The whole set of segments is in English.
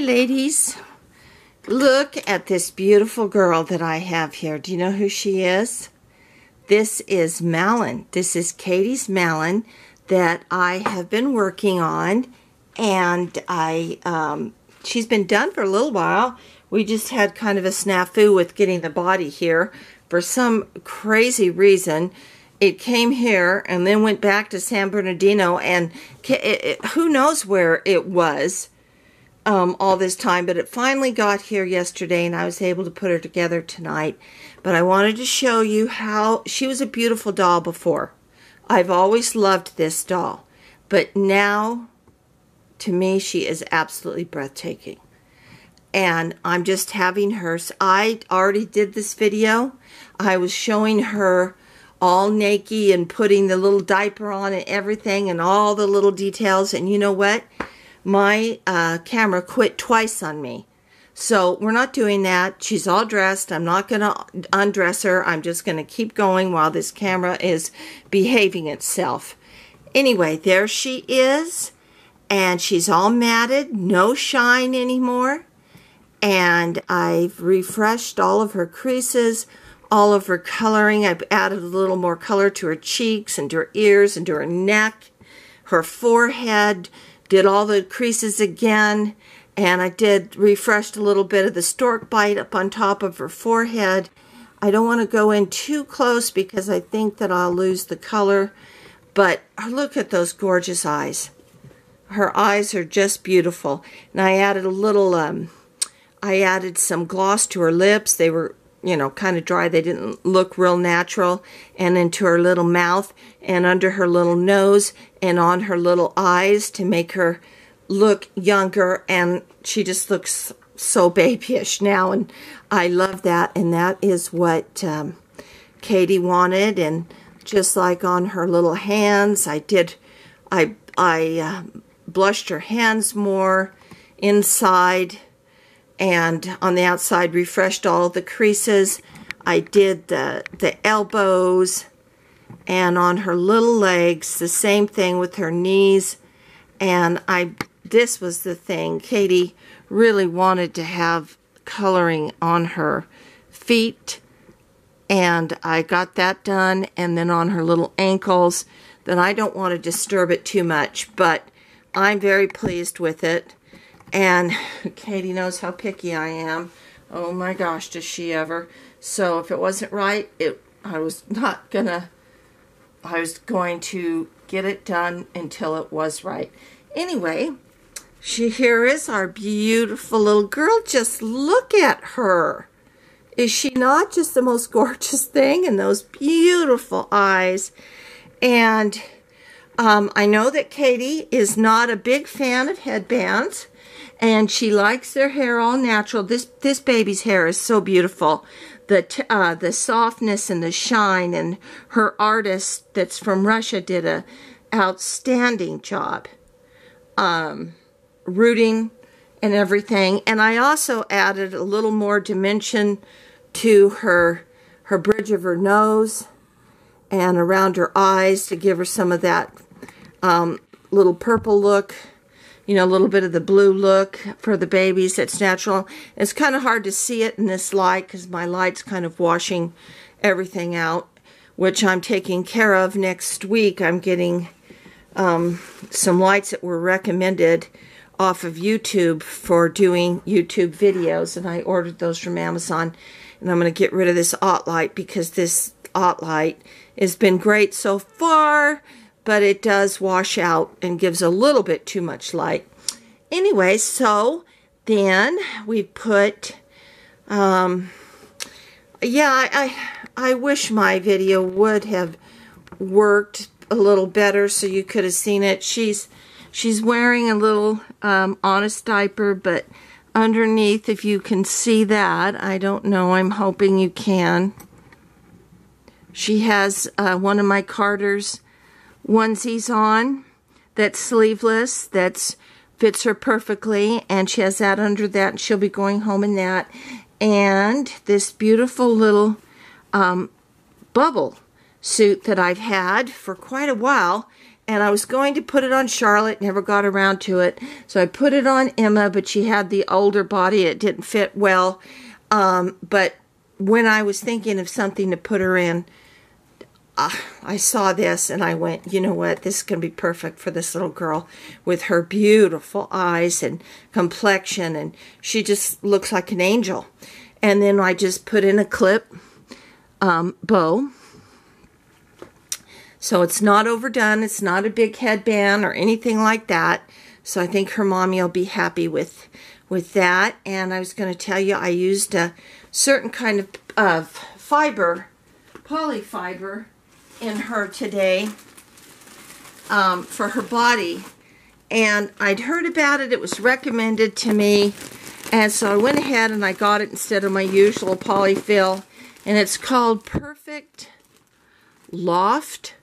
ladies. Look at this beautiful girl that I have here. Do you know who she is? This is Malin. This is Katie's Malin that I have been working on, and she's been done for a little while. We just had kind of a snafu with getting the body here. For some crazy reason, it came here and then went back to San Bernardino, and who knows where it was all this time, but it finally got here yesterday, and I was able to put her together tonight. But I wanted to show you how she was a beautiful doll before. I've always loved this doll, but now, to me, she is absolutely breathtaking. And I'm just having her, I already did this video. I was showing her all naked and putting the little diaper on and everything and all the little details. And you know what? My camera quit twice on me. So we're not doing that. She's all dressed. I'm not going to undress her. I'm just going to keep going while this camera is behaving itself. Anyway, there she is. And she's all matted. No shine anymore. And I've refreshed all of her creases, all of her coloring. I've added a little more color to her cheeks and to her ears and to her neck, her forehead, did all the creases again, and I refreshed a little bit of the stork bite up on top of her forehead. I don't want to go in too close because I think that I'll lose the color, but look at those gorgeous eyes. Her eyes are just beautiful. And I added a little, I added some gloss to her lips. They were, you know, kind of dry. They didn't look real natural. And into her little mouth and under her little nose and on her little eyes to make her look younger. And she just looks so babyish now. And I love that. And that is what Katie wanted. And just like on her little hands, I blushed her hands more inside. And on the outside, refreshed all the creases. I did the elbows, and on her little legs, the same thing with her knees. And this was the thing. Katie really wanted to have coloring on her feet, and I got that done. And then on her little ankles, then I don't want to disturb it too much, but I'm very pleased with it. And Katie knows how picky I am. Oh my gosh, does she ever. So if it wasn't right, I was going to get it done until it was right. Anyway, here is our beautiful little girl. Just look at her. Is she not just the most gorgeous thing? And those beautiful eyes. And I know that Katie is not a big fan of headbands. And she likes their hair all natural. This baby's hair is so beautiful. The softness and the shine, and her artist that's from Russia did a outstanding job rooting and everything. And I also added a little more dimension to her bridge of her nose and around her eyes to give her some of that little purple look. You know, a little bit of the blue look for the babies. That's natural. It's kind of hard to see it in this light because my light's kind of washing everything out, which I'm taking care of next week. I'm getting some lights that were recommended off of YouTube for doing YouTube videos, and I ordered those from Amazon. And I'm going to get rid of this Ott light because this Ott light has been great so far, but it does wash out and gives a little bit too much light. Anyway, so then we put, yeah, I wish my video would have worked a little better so you could have seen it. She's wearing a little Honest diaper, but underneath, if you can see that, I don't know, I'm hoping you can. She has one of my Carter's onesies on that's sleeveless, that fits her perfectly, and she has that under that, and she'll be going home in that. And this beautiful little bubble suit that I've had for quite a while, and I was going to put it on Charlotte, never got around to it. So I put it on Emma, but she had the older body. It didn't fit well. But when I was thinking of something to put her in, I saw this and I went, you know what, this is going to be perfect for this little girl with her beautiful eyes and complexion, and she just looks like an angel. And then I just put in a clip bow. So it's not overdone. It's not a big headband or anything like that. So I think her mommy will be happy with that. And I was going to tell you, I used a certain kind of fiber, polyfiber, in her today for her body. And I'd heard about it. It was recommended to me. And so I went ahead and I got it instead of my usual polyfill. And it's called Perfect Loft.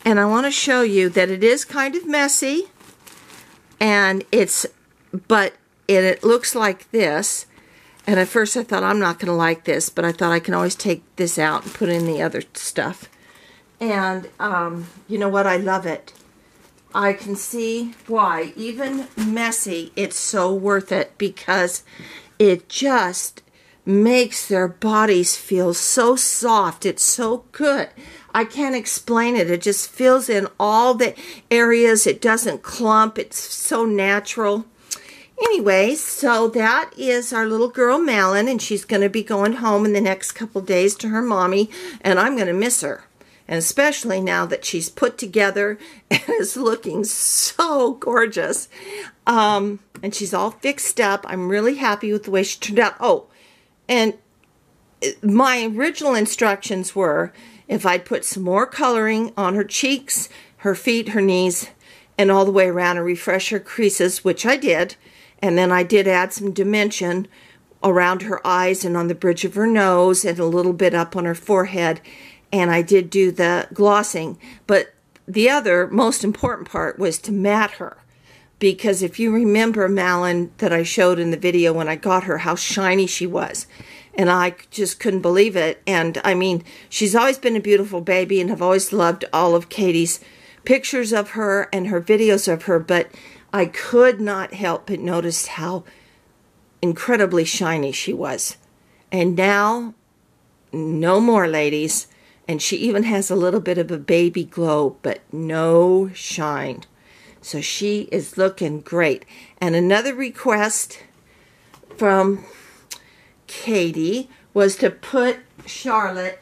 And I want to show you that it is kind of messy. And but it looks like this. And at first I thought, I'm not going to like this. But I thought I can always take this out and put in the other stuff. And you know what? I love it. I can see why, even messy, it's so worth it, because it just makes their bodies feel so soft. It's so good. I can't explain it. It just fills in all the areas. It doesn't clump. It's so natural. Anyway, so that is our little girl Malin, and she's going to be going home in the next couple days to her mommy, and I'm going to miss her. And especially now that she's put together and is looking so gorgeous. And she's all fixed up. I'm really happy with the way she turned out. Oh, and my original instructions were if I'd put some more coloring on her cheeks, her feet, her knees, and all the way around and refresh her creases, which I did. And then I did add some dimension around her eyes and on the bridge of her nose and a little bit up on her forehead. And I did do the glossing, but the other most important part was to matte her. Because if you remember Malin that I showed in the video when I got her, how shiny she was. And I just couldn't believe it. And I mean, she's always been a beautiful baby, and I've always loved all of Katie's pictures of her and her videos of her, but I could not help but notice how incredibly shiny she was. And now, no more, ladies. And she even has a little bit of a baby glow, but no shine. So she is looking great. And another request from Katie was to put Charlotte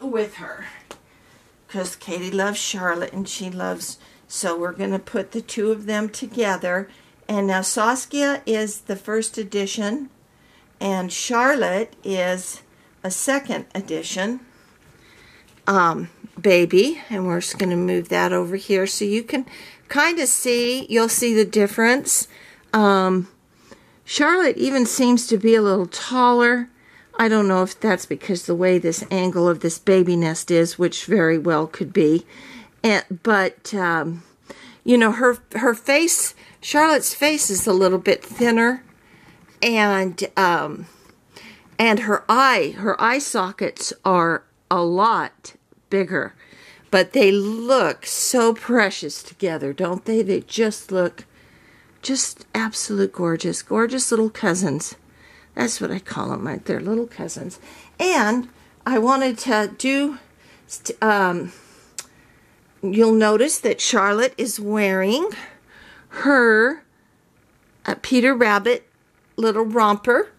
with her. Because Katie loves Charlotte and she loves... So we're going to put the two of them together. And now Saskia is the first edition. And Charlotte is a second edition baby, and we're just going to move that over here so you can kind of see, you'll see the difference. Charlotte even seems to be a little taller. I don't know if that's because the way this angle of this baby nest is, which very well could be. But you know, her face, Charlotte's face is a little bit thinner, and her eye sockets are a lot bigger, but they look so precious together, don't they? They just look just absolute gorgeous. Gorgeous little cousins. That's what I call them. They're little cousins. And I wanted to do, you'll notice that Charlotte is wearing her Peter Rabbit little romper.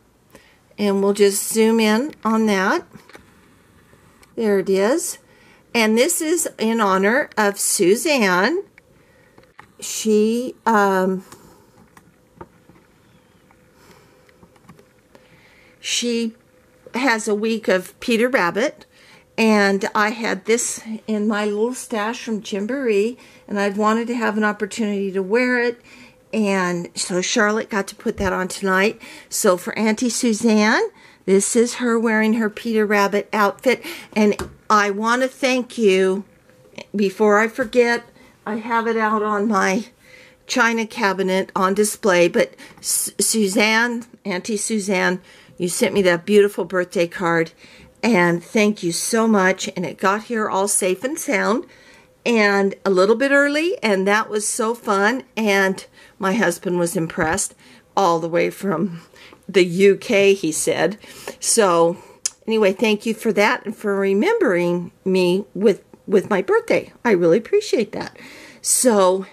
And we'll just zoom in on that. There it is. And this is in honor of Suzanne. She has a week of Peter Rabbit. And I had this in my little stash from Gymboree. And I'd wanted to have an opportunity to wear it. And so Charlotte got to put that on tonight. So for Auntie Suzanne, this is her wearing her Peter Rabbit outfit. And I want to thank you. Before I forget, I have it out on my china cabinet on display. But Suzanne, Auntie Suzanne, you sent me that beautiful birthday card. And thank you so much. And it got here all safe and sound. and a little bit early, and that was so fun, and my husband was impressed all the way from the UK, he said. So anyway, thank you for that and for remembering me with my birthday. I really appreciate that. So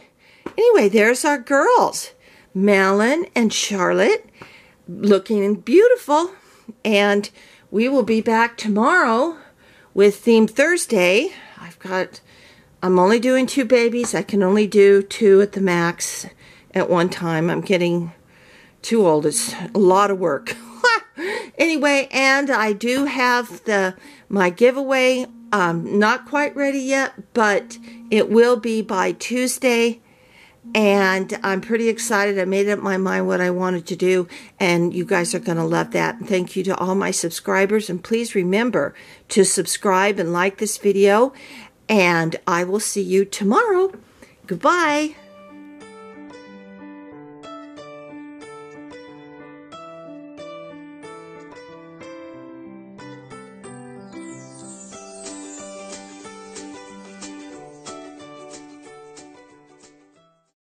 anyway, there's our girls, Malin and Charlotte, looking beautiful, and we will be back tomorrow with Theme Thursday. I'm only doing 2 babies. I can only do 2 at the max at one time. I'm getting too old. It's a lot of work. Anyway, and I do have my giveaway. Not quite ready yet, but it will be by Tuesday. And I'm pretty excited. I made up my mind what I wanted to do, and you guys are going to love that. And thank you to all my subscribers, and please remember to subscribe and like this video, and I will see you tomorrow. Goodbye.